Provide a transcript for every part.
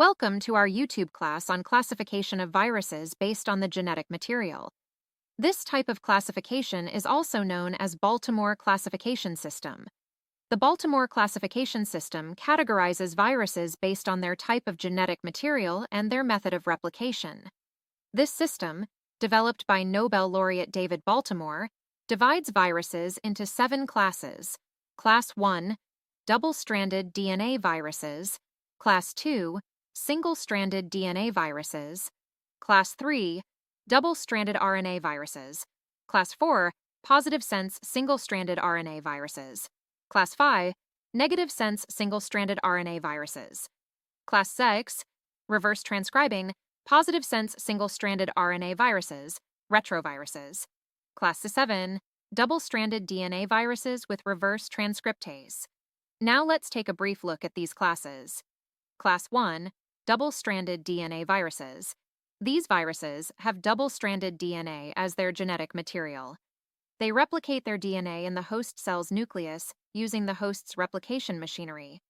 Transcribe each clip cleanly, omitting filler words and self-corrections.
Welcome to our YouTube class on classification of viruses based on the genetic material. This type of classification is also known as Baltimore Classification System. The Baltimore Classification System categorizes viruses based on their type of genetic material and their method of replication. This system, developed by Nobel laureate David Baltimore, divides viruses into 7 classes. Class 1, double-stranded DNA viruses. Class 2, single-stranded DNA viruses. Class 3, double-stranded RNA viruses. Class 4, positive-sense single-stranded RNA viruses. Class 5, negative-sense single-stranded RNA viruses. Class 6, reverse transcribing positive-sense single-stranded RNA viruses, retroviruses. Class 7, double-stranded DNA viruses with reverse transcriptase. Now let's take a brief look at these classes. Class 1, double-stranded DNA viruses. These viruses have double-stranded DNA as their genetic material. They replicate their DNA in the host cell's nucleus using the host's replication machinery.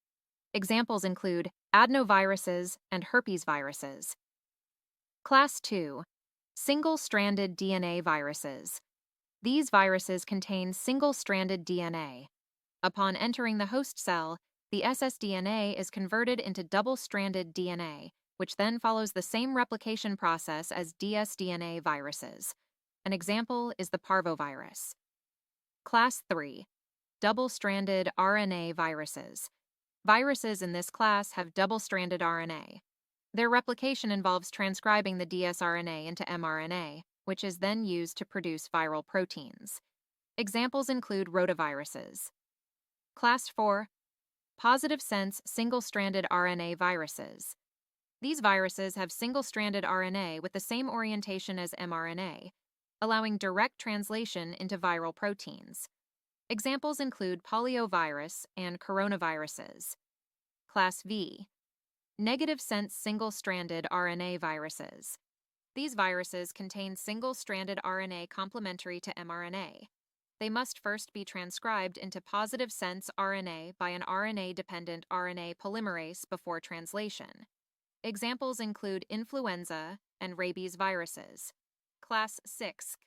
Examples include adenoviruses and herpes viruses. Class 2, single-stranded DNA viruses. These viruses contain single-stranded DNA. Upon entering the host cell, the ssDNA is converted into double-stranded DNA, which then follows the same replication process as dsDNA viruses. An example is the parvovirus. Class 3, double-stranded RNA viruses. Viruses in this class have double-stranded RNA. Their replication involves transcribing the dsRNA into mRNA, which is then used to produce viral proteins. Examples include rotaviruses. Class 4, positive-sense single-stranded RNA viruses. These viruses have single-stranded RNA with the same orientation as mRNA, allowing direct translation into viral proteins. Examples include poliovirus and coronaviruses. Class V, negative-sense single-stranded RNA viruses. These viruses contain single-stranded RNA complementary to mRNA. They must first be transcribed into positive-sense RNA by an RNA-dependent RNA polymerase before translation. Examples include influenza and rabies viruses. Class 6,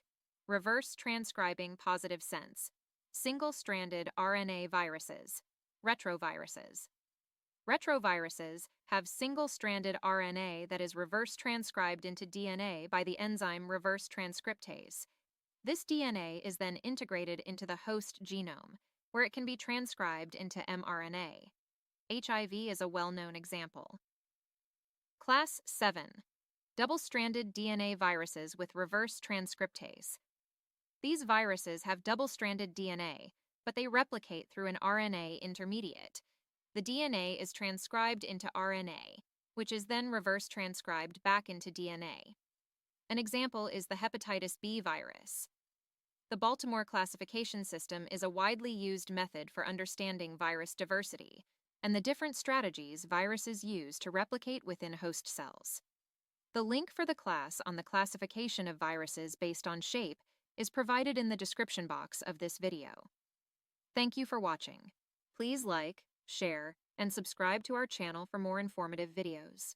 reverse transcribing positive-sense, single-stranded RNA viruses, retroviruses. Retroviruses have single-stranded RNA that is reverse transcribed into DNA by the enzyme reverse transcriptase. This DNA is then integrated into the host genome, where it can be transcribed into mRNA. HIV is a well-known example. Class 7, double-stranded DNA viruses with reverse transcriptase. These viruses have double-stranded DNA, but they replicate through an RNA intermediate. The DNA is transcribed into RNA, which is then reverse transcribed back into DNA. An example is the hepatitis B virus. The Baltimore Classification System is a widely used method for understanding virus diversity and the different strategies viruses use to replicate within host cells. The link for the class on the classification of viruses based on shape is provided in the description box of this video. Thank you for watching. Please like, share, and subscribe to our channel for more informative videos.